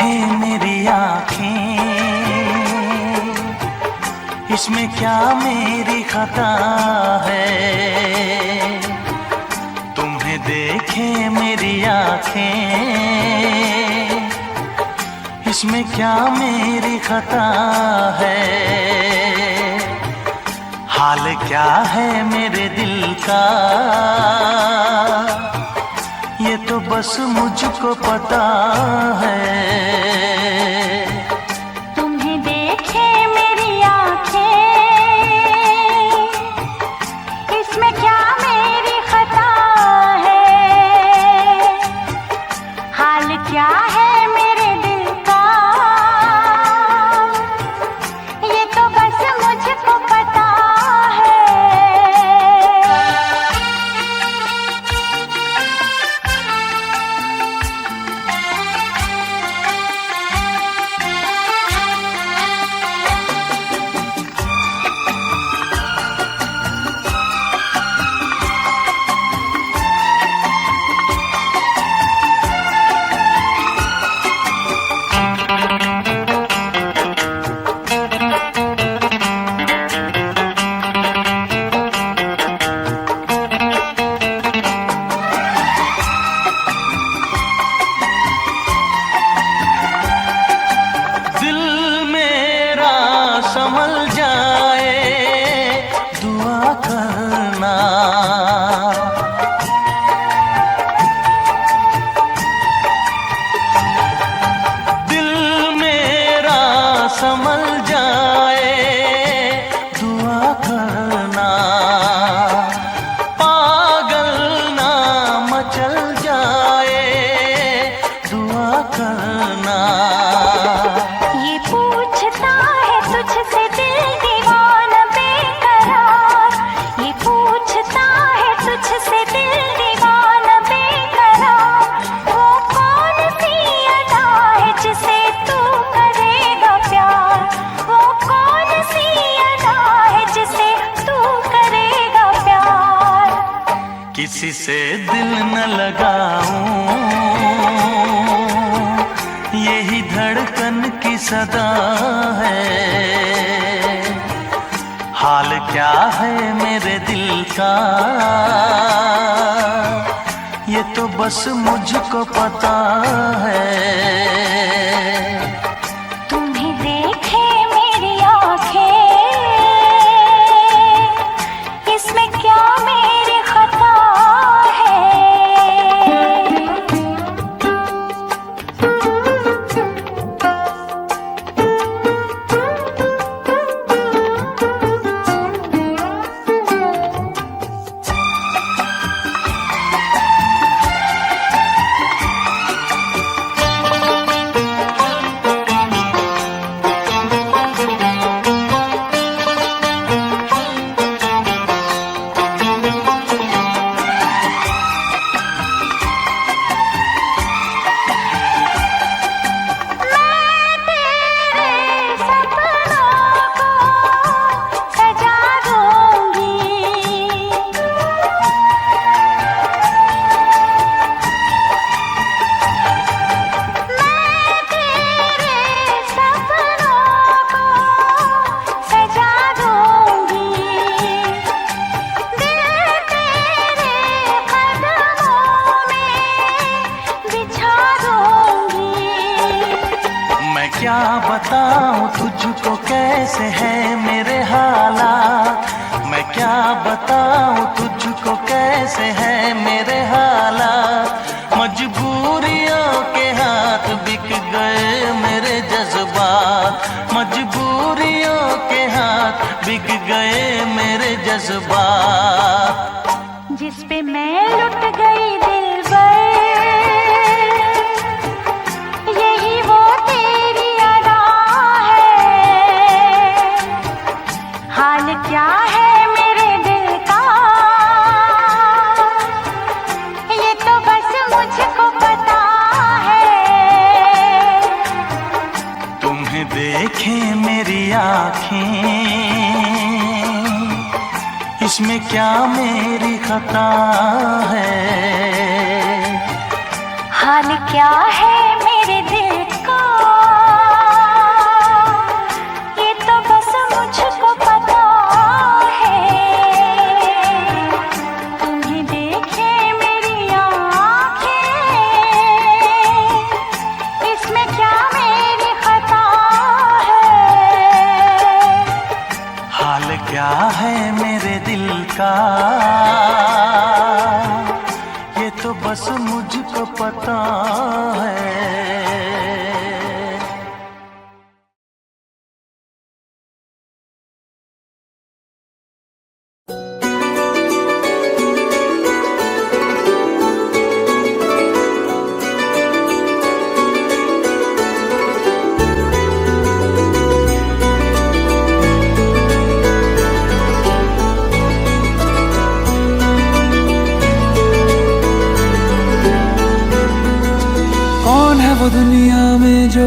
देखे मेरी आँखें, इसमें क्या मेरी खता है। तुम्हें देखे मेरी आँखें, इसमें क्या मेरी खता है। हाल क्या है मेरे दिल का, ये तो बस मुझको पता है। तुम्हें देखे मेरी आँखें, इसमें क्या मेरी खता है। हाल क्या है मेरे दिल का, ये तो बस मुझको पता है। संभल जाए दुआ करना, दिल मेरा संभल जाए दुआ करना। पागल ना मचल जाए दुआ करना। ये पूछता है तुझसे दिल दीवाना बेकरार, ये पूछता है तुझसे दिल दीवाना बेकरार। वो कौन सी अदा है जिसे तू करेगा प्यार, वो कौन सी अदा है जिसे तू करेगा प्यार। किसी से दिल न लगाऊं, यही धड़कन की सदा है। हाल क्या है मेरे दिल का, ये तो बस मुझको पता है। तुम्हें देखे मेरी आँखें, इसमें क्या मेरी खता है। क्या बताऊं तुझको कैसे है मेरे हालात, मैं क्या बताऊं तुझको कैसे है मेरे हालात। मजबूरियों के हाथ बिक गए मेरे जज्बात, मजबूरियों के हाथ बिक गए मेरे जज्बात। जिस पे मैं लुट गई दिलबर, यही वो तेरी अदा है। हाल क्या है मेरे दिल का, ये तो बस मुझको पता है। तुम्हें देखे मेरी आँखें, इसमें क्या मेरी खता है। हाल क्या है मेरे दिल का। का, ये तो बस मुझको पता है। वो दुनिया में जो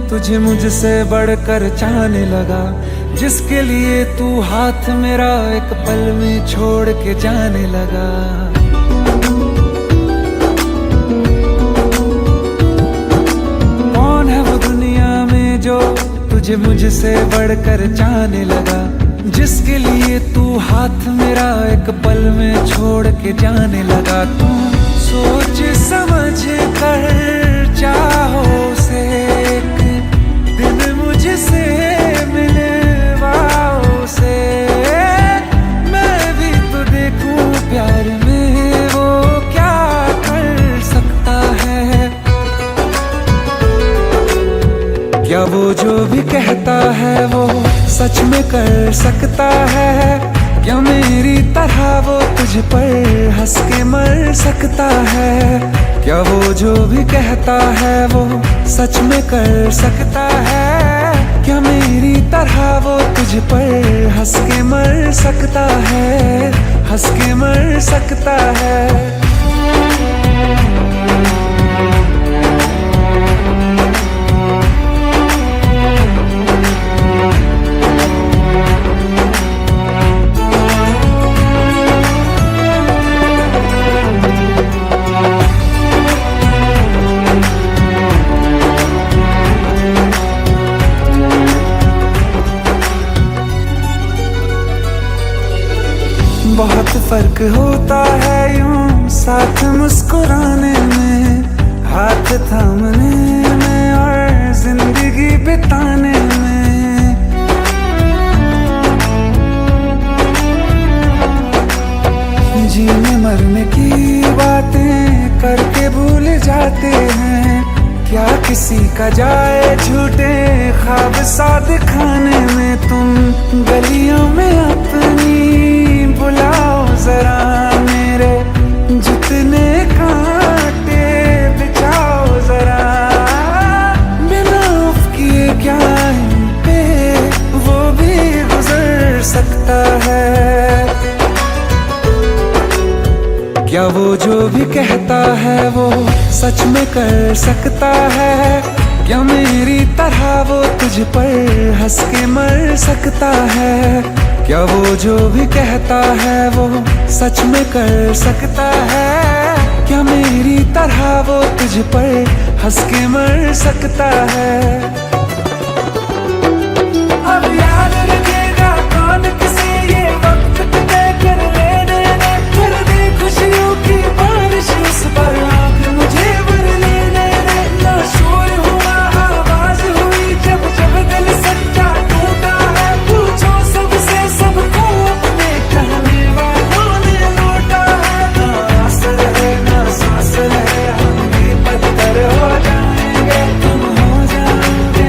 तुझे मुझसे बढ़कर चाहने लगा, जिसके लिए तू हाथ मेरा एक पल में छोड़ के जाने लगा। कौन है वो दुनिया में जो तुझे मुझसे बढ़कर चाहने लगा, जिसके लिए तू हाथ मेरा एक पल में छोड़ के जाने लगा। तू सोच समझ कर चाहो से एक दिन मुझसे मिलवाओ से, मैं भी तो देखूं प्यार में वो क्या कर सकता है। क्या वो जो भी कहता है वो सच में कर सकता है? क्या मेरी तरह वो तुझ पर हंस के मर सकता है? क्या वो जो भी कहता है वो सच में कर सकता है? क्या मेरी तरह वो तुझ पर हंस के मर सकता है? हंस के मर सकता है? बहुत फर्क होता है यूं साथ मुस्कुराने में, हाथ थामने में और जिंदगी बिताने में। जीने मरने की बातें करके भूल जाते हैं, क्या किसी का जाए झूठे ख्वाब सा दिखाने में। तुम गलियों में अपनी बुलाओ जरा मेरे जितने कांटे बिछाओ जरा, बिना उफ किए क्या इन पे वो भी गुजर सकता है। क्या वो जो भी कहता है वो सच में कर सकता है? क्या मेरी तरह वो तुझ पर हंस के मर सकता है? क्या वो जो भी कहता है वो सच में कर सकता है? क्या मेरी तरह वो तुझ पर हंस के मर सकता है? अब याद रखेगा कौन किसे ये वक्त तय कर लेने दे, कर दे खुशियों की बारिश उस पर आँख मुझे भर लेने दे। ना शोर हुआ आवाज हुई जब जब दिल सच्चा टूटा है, पूछो सबसे सबको अपने कहने वालों ने लौटा है। ना आस रहे ना सांस रहे, हम भी पत्थर हो जाएंगे, तुम हो जाओगे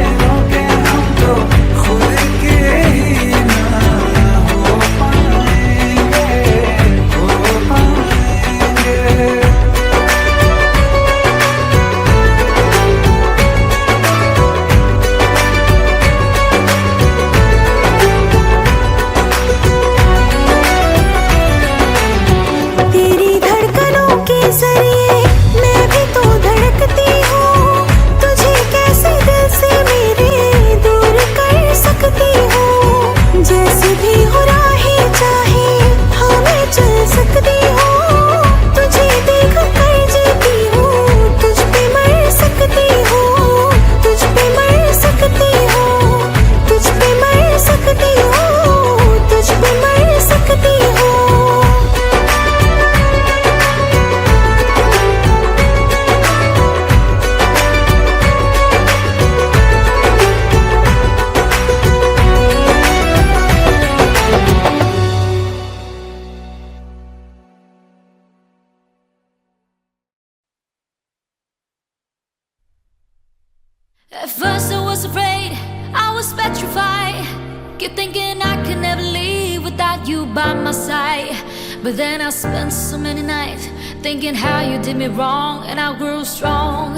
Keep thinking I can never leave without you by my side. But then I spent so many nights thinking how you did me wrong, and I grew strong,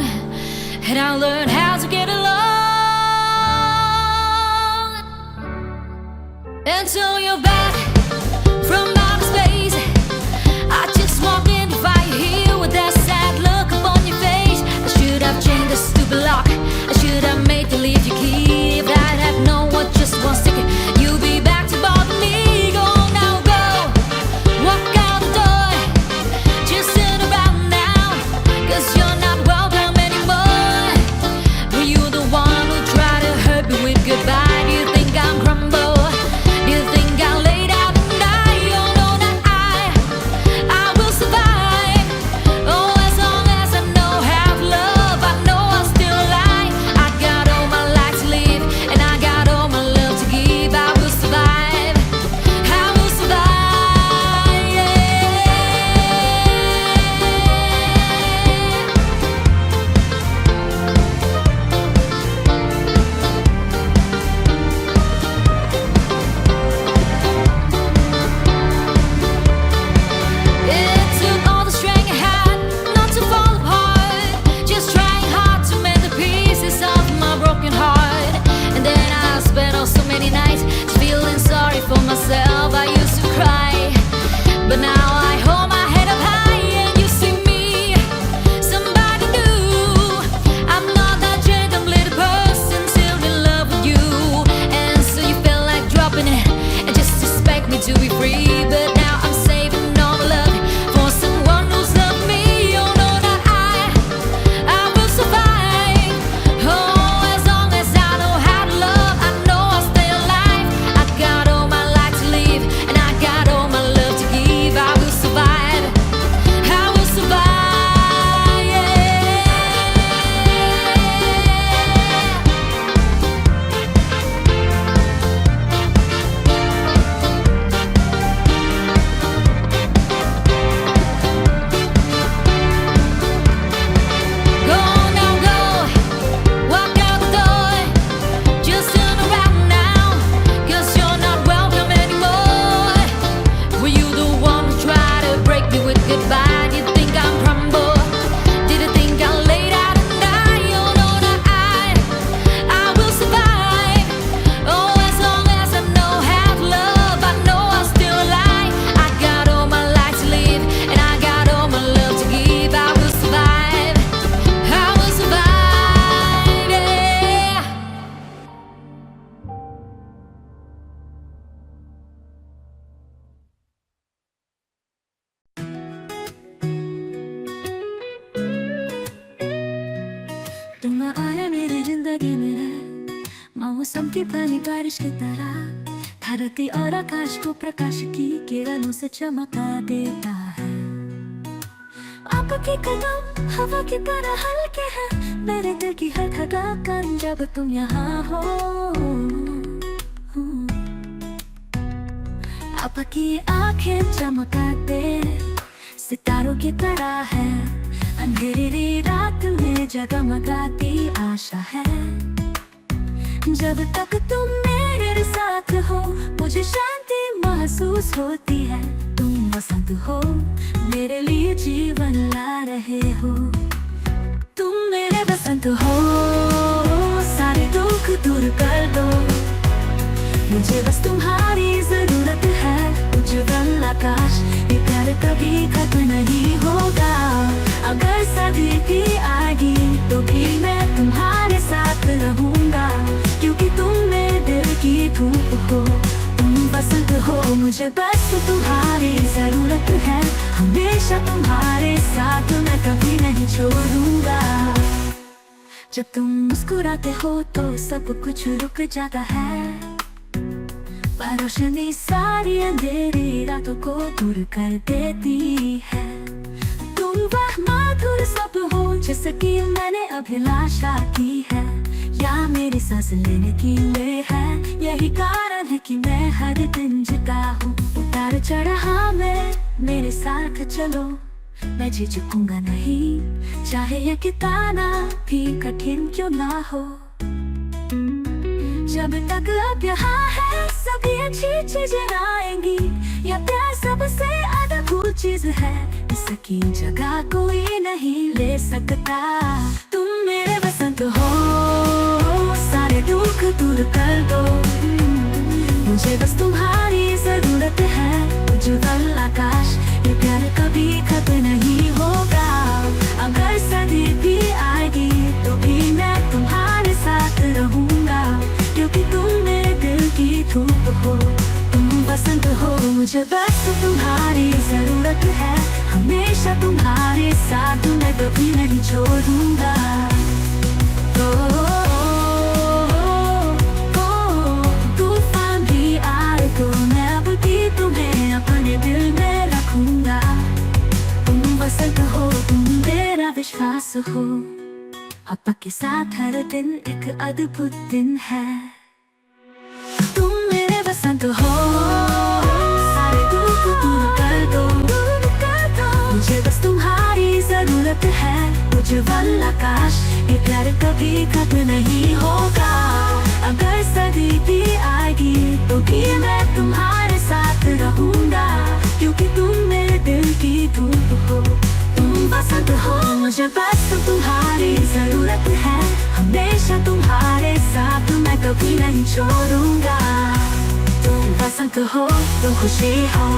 and I learned how to get along. Until you're back from outer space, I just walk in to find you here with that sad look upon your face. I should have changed the stupid lock, I should have made you leave your key. If I'd have known what just one second you'll be back to bother me. Go now, go, walk out the door, just sit around now, 'cause you're not welcome anymore. Were you the one who tried to hurt me with goodbye? Do you think I'm crumble? Do you think I'll lay down and die? Oh no, not I will survive. Oh, as long as I know how to love, I know I'm still alive. I got all my life to live, and I got all my love to give. I will survive, I will survive, yeah. It took all the strength I had not to fall apart, just trying hard to mend the pieces of my broken heart. And then I spent oh so many nights feeling sorry for myself. I used to cry, but now I hold my head up high, and you see me, somebody new. I'm not that gentle little person still in love with you. And so you felt like dropping it and just expect me to be free. But now I'm saving all my love for someone who's loved me. Oh no, not I will survive. Oh, as long as I know how to love, I know I'll stay alive. I got all my life to live, and I got all my love to give. I will survive, I will survive, yeah. Go now, go, walk out the door, just turn around now, 'cause you're not welcome anymore. Were you the one who tried to break me with goodbye? Did you think I'm crumble? Did you think I'll lay down and die? Oh no, not I will survive. Oh, as long as I know how to love, I know I'm still alive. I got all my life to live, and I got all my love to give. I will survive, I will survive, yeah. तुम आया मेरी जिंदगी में मौसम की पहली बारिश की तरह, धरती और आकाश को प्रकाश की किरणों से चमका देता है। आपके कदम हवा की तरह हल्के हैं, मेरे दिल की हर धड़कन जब तुम यहाँ हो। आपकी आंखें चमकाते सितारों की तरह है, अंधेरी रात में जगमगाती आशा है। जब तक तुम मेरे साथ हो, मुझे शांति महसूस होती है। तुम वसंत हो, मेरे लिए जीवन ला रहे हो। तुम मेरे वसंत हो, सारे दुख दूर कर दो। मुझे बस तुम्हारी जरूरत है। उज्जवल आकाश, ये प्यार कभी खत्म नहीं होगा। अगर सर्दी भी आएगी तो भी मैं तुम्हारे साथ रहूंगा, क्योंकि तुम मेरे दिल की धूप हो, तुम बसंत हो। मुझे बस तुम्हारी जरूरत है, हमेशा तुम्हारे साथ मैं कभी नहीं छोड़ूंगा। जब तुम मुस्कुराते हो तो सब कुछ रुक जाता है, रोशनी सारी अंधेरी रातों को दूर कर देती है। तुम वह माधुर सब हो जिसकी मैंने अभिलाषा की है, या मेरी सांस लेने की ले है। यही कारण है कि मैं हर दिन जीता हूँ। उतार चढ़ाव में मेरे साथ चलो, मैं झिझकूंगा नहीं, चाहे ये कितना भी कठिन क्यों ना हो। जब तक अब यहाँ है सभी अच्छी चीजें आएंगी, या प्यार सबसे अद्भुत चीज है, इसकी जगह कोई नहीं ले सकता। तुम मेरे बसंत हो, सारे दुख दूर कर दो, मुझे बस तुम्हारी जरूरत है। उज्जवल आकाश, ये प्यार कभी खत्म नहीं होगा। अगर सर्दी भी आएगी तो भी मैं तुम्हारे साथ रहूंगा, क्योंकि तुम मेरे दिल की धूप हो, तुम बसंत हो। मुझे बस तुम्हारी जरूरत है, हमेशा तुम्हारे साथ मैं कभी नहीं छोड़ूंगा। तूफान भी आए तो मैं अब भी तुम्हें अपने दिल में रखूंगा। तुम बसंत हो, तुम मेरा विश्वास हो। पापा के साथ हर दिन एक अद्भुत दिन है। तुम मेरे बसंत हो, सारे दुख दूर कर दो, मुझे बस तुम्हारी जरूरत है। उज्जवल आकाश, ये प्यार कभी खत्म नहीं होगा। अगर सर्दी भी आएगी तो भी मैं तुम्हारे साथ रहूंगा, क्योंकि तुम मेरे दिल की धूप हो, तुम बसंत हो। मुझे बस तुम्हारी जरूरत है, हमेशा तुम्हारे साथ मैं कभी नहीं छोड़ूंगा। तुम बसंत हो, तुम खुशी हो,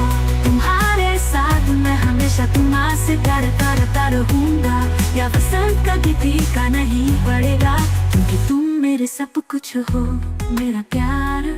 तुम्हारे साथ मैं हमेशा तुम्हारे प्यार करता रहूंगा। या बसंत कभी फीका नहीं पड़ेगा, क्योंकि तुम मेरे सब कुछ हो, मेरा प्यार।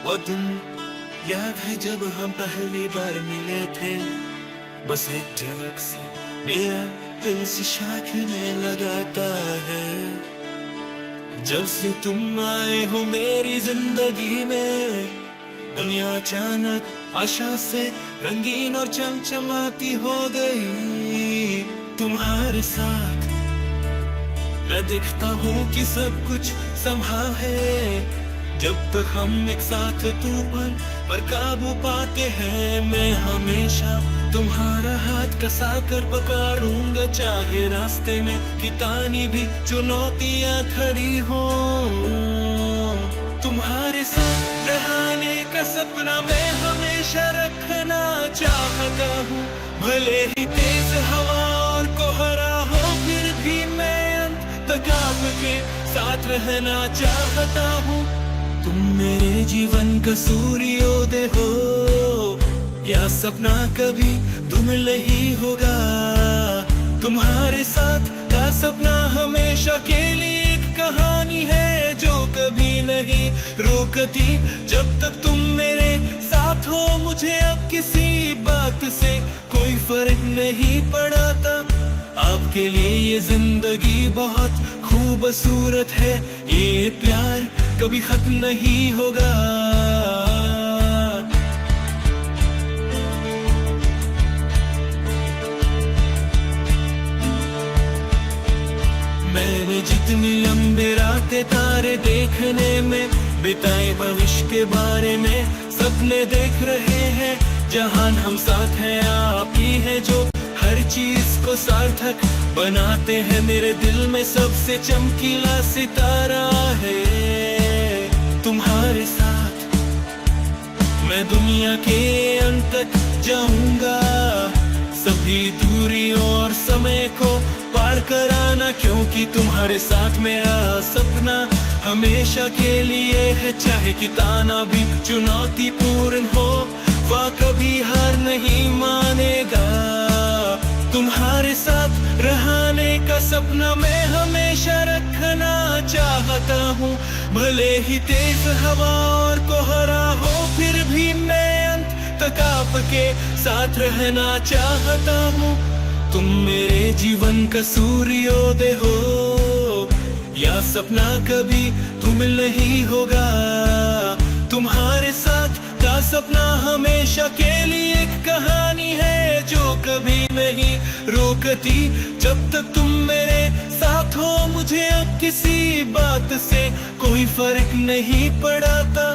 वो दिन याद है जब हम पहली बार मिले थे, बस एक झलक से मेरा दिल से शाखने लगाता है। जब से तुम आए हो मेरी जिंदगी में, दुनिया अचानक आशा से रंगीन और चमचमाती हो गई। तुम्हारे साथ मैं दिखता हूँ कि सब कुछ संभव है, जब तक हम एक साथ तूफान पर काबू पाते हैं। मैं हमेशा तुम्हारा हाथ कसा कर पकड़ूंगा, चाहे रास्ते में कितनी भी चुनौतियां खड़ी हो। तुम्हारे साथ रहने का सपना मैं हमेशा रखना चाहता हूँ, भले ही तेज हवा और कोहरा हो, फिर भी मैं अंत तक आपके साथ रहना चाहता हूँ। तुम मेरे जीवन का सूर्योदय हो, या सपना कभी धुमिल ही होगा। तुम्हारे साथ का सपना हमेशा के लिए एक कहानी है, जो कभी नहीं रुकती जब तक तुम मेरे साथ हो। मुझे अब किसी बात से कोई फर्क नहीं पड़ता, आपके लिए ये जिंदगी बहुत खूबसूरत है। ये प्यार कभी खत्म नहीं होगा। मैंने जितनी लंबी रातें तारे देखने में बिताए, भविष्य के बारे में सपने देख रहे हैं। जहान हम साथ हैं, आप ही है जो हर चीज को सार्थक बनाते हैं। मेरे दिल में सबसे चमकीला सितारा है तुम्हारे साथ। मैं दुनिया के अंत तक जाऊंगा, सभी दूरियों और समय को पार कराना, क्योंकि तुम्हारे साथ मेरा सपना हमेशा के लिए है। चाहे कितना भी चुनौतीपूर्ण हो, वह कभी हार नहीं मानेगा। तुम्हारे साथ रहने का सपना मैं हमेशा रखना चाहता हूँ, भले ही तेज हवा और कोहरा हो, फिर भी मैं अंत तक आपके साथ रहना चाहता हूँ। तुम मेरे जीवन का सूर्योदय हो, या सपना कभी धूमिल नहीं होगा। तुम्हारे साथ का सपना हमेशा के लिए एक कहानी है जो कभी नहीं रोकती। जब तक तुम मेरे साथ हो मुझे अब किसी बात से कोई फर्क नहीं पड़ता।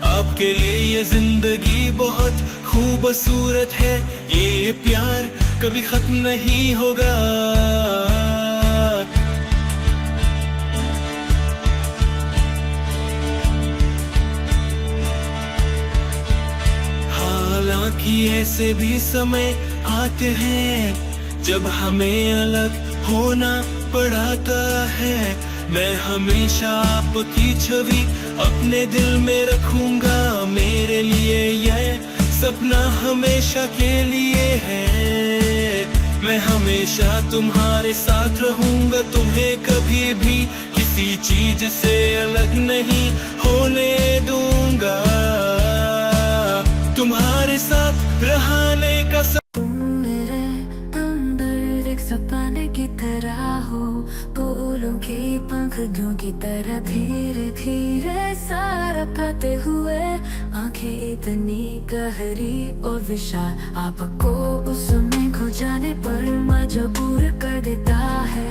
आपके लिए ये जिंदगी बहुत खूबसूरत है, ये प्यार कभी खत्म नहीं होगा। हालांकि ऐसे भी समय आते हैं जब हमें अलग होना पड़ता है। मैं हमेशा आपकी छवि अपने दिल में रखूंगा। मेरे लिए यह सपना हमेशा के लिए है। मैं हमेशा तुम्हारे साथ रहूंगा, तुम्हें कभी भी किसी चीज से अलग नहीं होने दूंगा। तुम्हारे साथ रहने का तुम मेरे अंदर एक सपने की तरह हो, फूलों की पंखुड़ियों की तरह धीरे धीरे सारा पाते हुए। आंखें इतनी गहरी और विशाल, आपको उस समय खो जाने पर मजबूर कर देता है।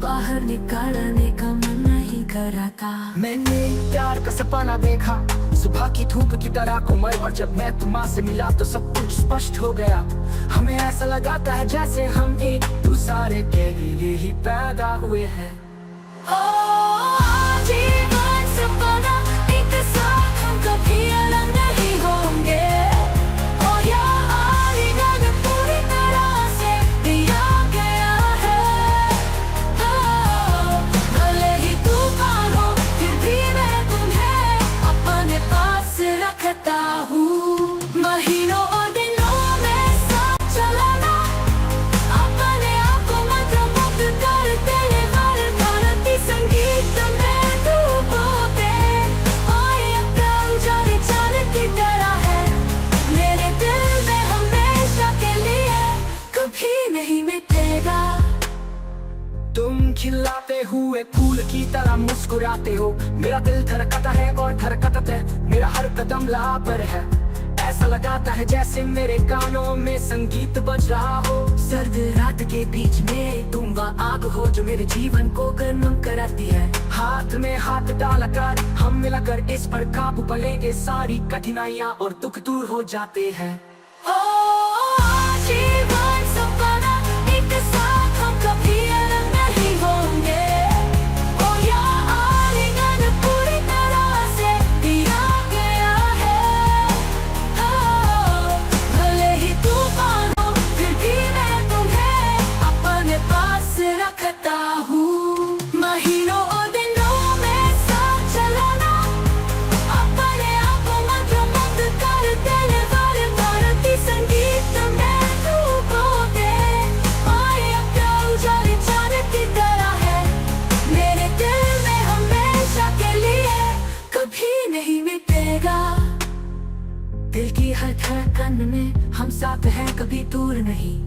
बाहर निकालने का मन नहीं कराता। मैंने प्यार का सपना देखा सुबह की धूप की तरह कोमल, और जब मैं तुम्हां से मिला तो सब कुछ स्पष्ट हो गया। हमें ऐसा लगाता है जैसे हम एक दूसरे के लिए ही पैदा हुए हैं। जीवन सपना एक साथ हम कभी अलग नहीं होंगे। ओ यार इन्हें पूरी तरह से दिया गया है। भले ही तूफान हो फिर भी मैं तुम्हें अपने पास रखता हूँ। महीनों और दिनों में साथ चलाना, अपने आप को मंत्रमुग्ध कर देने वाले भारतीय संगीत में डूबोगे। और ये प्यार जाने जाने की तरह है, मेरे दिल में हमेशा के लिए कभी नहीं मिटेगा। तुम खिलाते हुए फूल की तरह मुस्कुराते हो। मेरा दिल धड़कता है और धड़कता है, मेरा हर कदम लाह पर है। ऐसा लगाता है जैसे मेरे कानों में संगीत बज रहा हो। सर्द रात के बीच में तुम वह आग हो जो मेरे जीवन को गर्म कराती है। हाथ में हाथ डालकर हम मिलकर इस पर काबू पाएंगे। सारी कठिनाइयाँ और दुख दूर हो जाते हैं। जीवन सपना एक साथ हम कभी अलग नहीं होंगे। ओ यार इन्हें पूरी तरह से दिया गया है। भले ही तूफान हो फिर भी मैं तुम्हें अपने पास रखता हूँ। महीनों और दिनों में साथ चलाना, अपने आप को मंत्रमुग्ध कर देने वाले भारतीय संगीत में डूबोगे। और ये प्यार जाने जाने की तरह है, मेरे दिल में हमेशा के लिए कभी नहीं मिटेगा। दिल की हर धड़कन में हम साथ हैं, कभी दूर नहीं।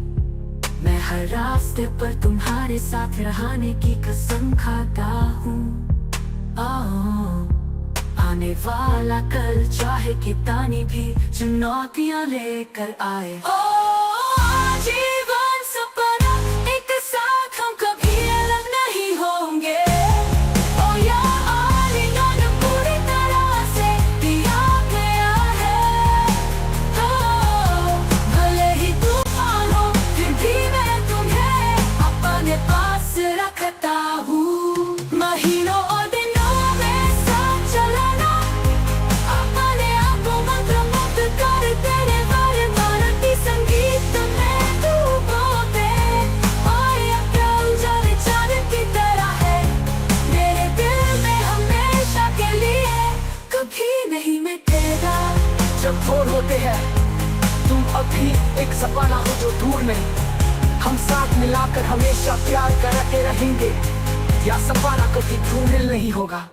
मैं हर रास्ते पर तुम्हारे साथ रहने की कसम खाता हूँ। आने वाला कल चाहे कितनी भी चुनौतियाँ लेकर आए। जीवन सपना एक साथ हम कभी अलग नहीं होंगे। ओ यार इन्हें पूरी तरह से दिया गया है। भले ही तूफान हो फिर भी मैं तुम्हें अपने पास रखता हूँ। महीनों और दिनों में साथ चलाना, अपने आप को मंत्रमुग्ध कर देने वाले भारतीय संगीत में डूबोगे। और ये प्यार जाने जाने की तरह है, मेरे दिल में हमेशा के लिए कभी नहीं मिटेगा। जब भोर होते हैं तुम अभी एक सपना हो जो दूर नहीं। हम साथ मिलाकर हमेशा प्यार करते रहेंगे। या सपना कभी धूमिल नहीं होगा।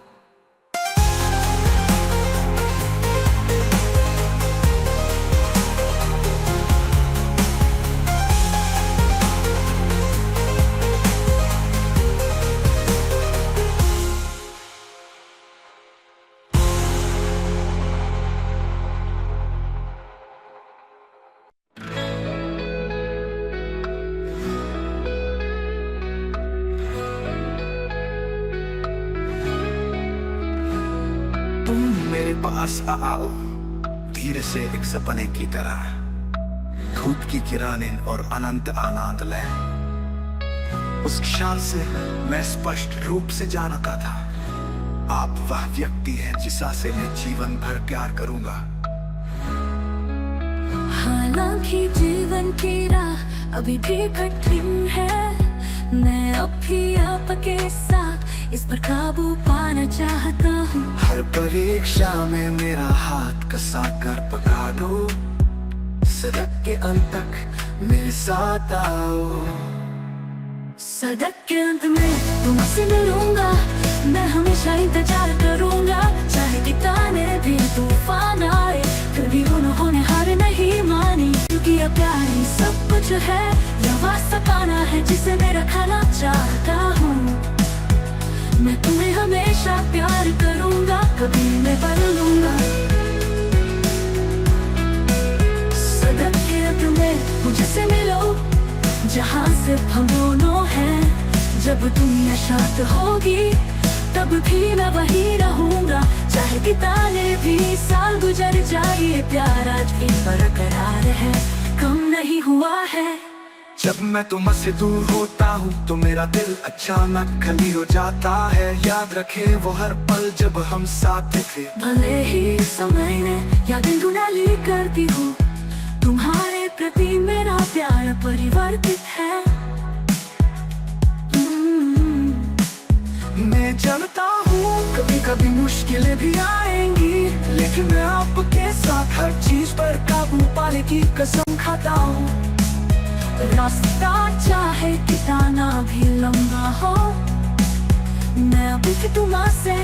पास आओ, धीरे से एक सपने की तरह, धूप की किरणें और अनंत आनंद ले। उस क्षण से मैं स्पष्ट रूप से जानता था, आप वह व्यक्ति हैं जिससे मैं जीवन भर प्यार करूंगा। हालांकि जीवन की राह अभी भी कठिन है, मैं अब भी आपके साथ इस पर काबू पाना चाहता हूँ। हर परीक्षा में मेरा हाथ कसा कर पका दो, सड़क के अंत तक मेरे साथ आओ। सड़क के अंत में तुमसे मिलूंगा, मैं हमेशा इंतजार करूंगा। चाहे कितने भी तूफान आए, कभी उन्होंने हार नहीं मानी, क्योंकि अब प्यार ही सब कुछ है। यह वास्ता पाना है जिसे मैं रखना चाहता हूँ। मैं तुम्हें हमेशा प्यार करूंगा, कभी मैं बदलूंगा। सड़क के अंत में मुझसे मिलो, जहाँ सिर्फ हम दोनों हैं। जब दुनिया शांत होगी, तब भी मैं वही रहूंगा। चाहे कितने भी साल गुजर जाए, प्यार आज भी बरकरार है, कम नहीं हुआ है। जब मैं तुमसे दूर होता हूँ तो मेरा दिल अचानक खाली हो जाता है। याद रखे वो हर पल जब हम साथ थे। भले ही समय ने यादें दुनाली करती हूँ, तुम्हारे प्रति मेरा प्यार परिवर्तित है। मैं जानता हूँ कभी कभी मुश्किलें भी आएंगी, लेकिन मैं आपके साथ हर चीज पर काबू पाने की कसम खाता हूँ। रास्ता चाहे कितना भी लंबा हो, मैं अभी भी तुमसे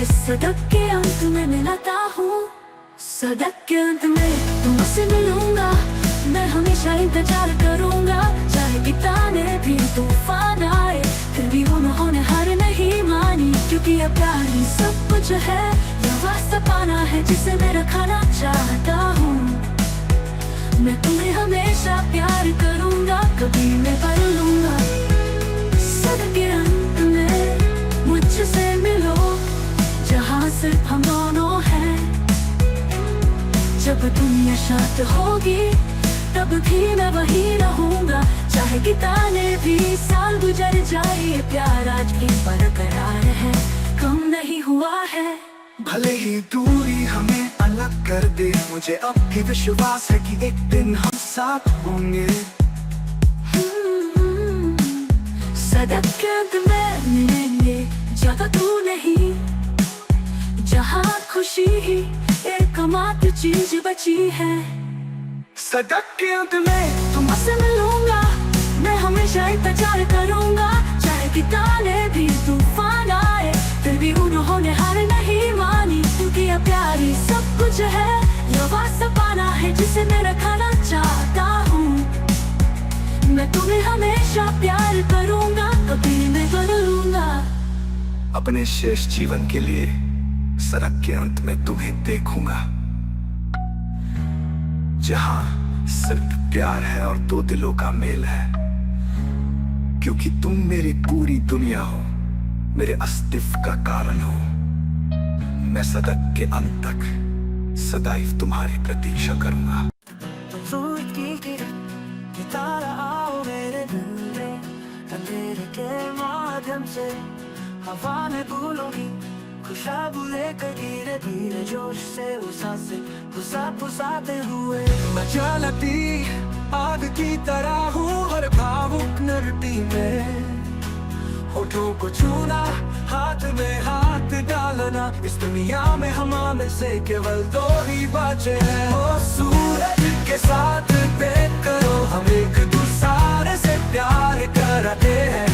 इस सड़क के अंत में मिलता हूँ। सड़क के अंत में तुमसे मिलूंगा, मैं हमेशा इंतजार करूंगा। चाहे कितने भी तूफान आए, फिर भी उन्होंने हार नहीं मानी, क्योंकि अब प्यार ही सब कुछ है। यह वास्ता पाना है जिसे मैं रखना चाहता हूँ। मैं तुम्हें हमेशा प्यार करूंगा, कभी मैं बदलूंगा। सड़क के अंत में मुझसे मिलो, जहाँ सिर्फ हम दोनों हैं। जब दुनिया शांत होगी, तब भी मैं वही रहूंगा। चाहे कितने भी साल गुजर जाए, प्यार आज भी बरकरार है, कम नहीं हुआ है। भले ही दूरी हमें अलग कर दे, मुझे अब भी विश्वास है कि एक दिन हम साथ होंगे। सड़क के अंत में मिलेंगे, जगह तू नहीं, जहाँ खुशी ही एकमात्र चीज बची है। सड़क के अंत में तुमसे मिलूंगा, मैं हमेशा इंतजार करूंगा। चाहे कितने भी तूफान आए, फिर भी उन्होंने हार नहीं मानी, क्योंकि अब प्यार ही सब कुछ है। यह वास्ता पाना है जिसे मैं रखना चाहता हूँ। मैं तुम्हें हमेशा प्यार करूंगा, कभी मैं बदलूंगा। अपने शेष जीवन के लिए सड़क के अंत में तुम्हें देखूंगा, जहां सिर्फ प्यार है और दो दिलों का मेल है। क्योंकि तुम मेरी पूरी दुनिया हो, मेरे अस्तित्व का कारण हो। मैं सड़क के अंत तक सदैव तुम्हारी प्रतीक्षा करूंगा। आओ मेरे दिल में, अंधेरे के माध्यम से हवा में भूलोगी खुशबू लेकर धीरे धीरे जोश से उसे फुसाते हुए। मैं जलती आग की तरह हूँ हर भावुक नरती में। होठों को छूना, हाथ में हाथ डालना, इस दुनिया में हमारे से केवल दो ही बचे हैं। ओ सूरज के साथ भेंट करो, हम एक दूसरे से प्यार करते हैं।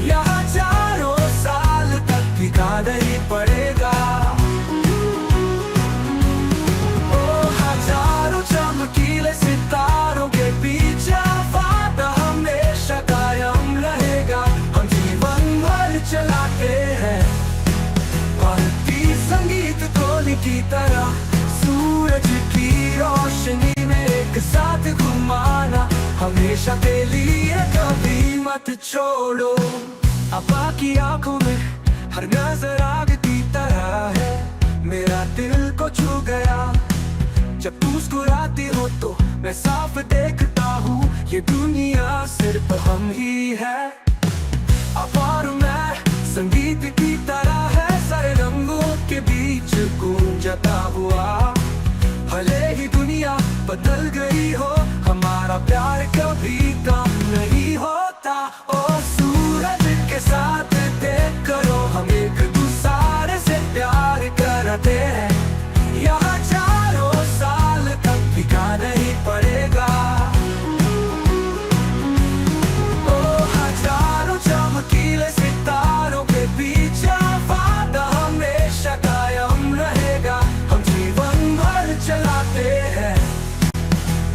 यहाँ चारों साल तक टिका नहीं पड़ेगा। ओ हजारों चमकीले सितारों के बीच वादा हमेशा कायम रहेगा। हम जीवन भर चलाते हैं भारतीय संगीत ध्वनि की तरह, सूरज की रोशनी में एक साथ घुमाना हमेशा के लिए, कभी मत छोड़ो। अब की आंखों में हर नजर आग की तरह है, मेरा दिल को छू गया। जब तू मुस्कुराती हो तो मैं साफ देखता हूँ, ये दुनिया सिर्फ हम ही है। अब और मैं संगीत की तरह है, सारे रंगों के बीच गूंजता हुआ। भले ही दुनिया बदल गई हो, हमारा प्यार कभी कम नहीं होता। ओ सूरज के साथ देख करो, हम एक दूसरे से प्यार करते हैं। यहाँ चारों साल तक फीका नहीं पड़ेगा। ओ हजारों चमकीले सितारों के बीच वादा हमेशा कायम रहेगा। हम जीवन भर चलाते हैं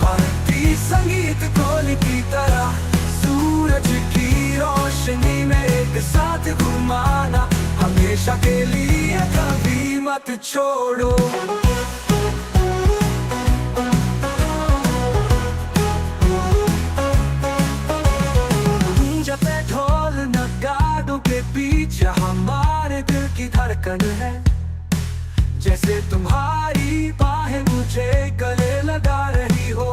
भारतीय संगीत कोली की तरह, सूरज की रोशनी में एक साथ घुमाना, हमेशा के लिए कभी मत छोड़ो। जब ढोल नगाड़ों के बीच हमारे दिल की धड़कन है, जैसे तुम्हारी बाहें मुझे गले लगा रही हो।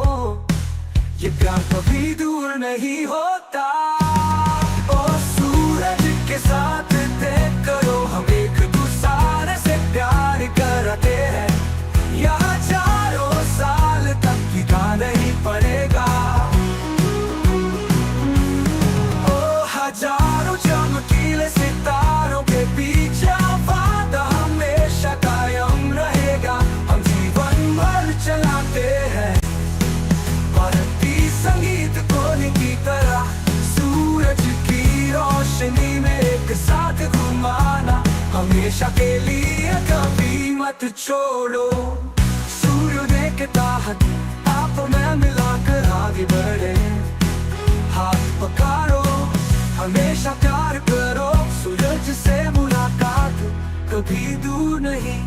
ये प्यार कभी दूर नहीं होता। ओ सूरज के साथ देख करो, हम एक दूसरे से प्यार करते हैं। यहाँ चारों साल तक फीका नहीं पड़ेगा। ओ हजारों चमकीले सितारों के बीच वादा हमेशा कायम रहेगा। हम जीवन भर चलाते हैं भारतीय संगीत कोली की तरह, सूरज की रोशनी में एक साथ घुमाना, हमेशा के लिए कभी मत छोड़ो। सूर्योदय के तहत आप मैं मिलाकर आगे बढ़े, हाथ पकड़ो हमेशा प्यार करो। सूरज से मुलाकात कभी दूर नहीं।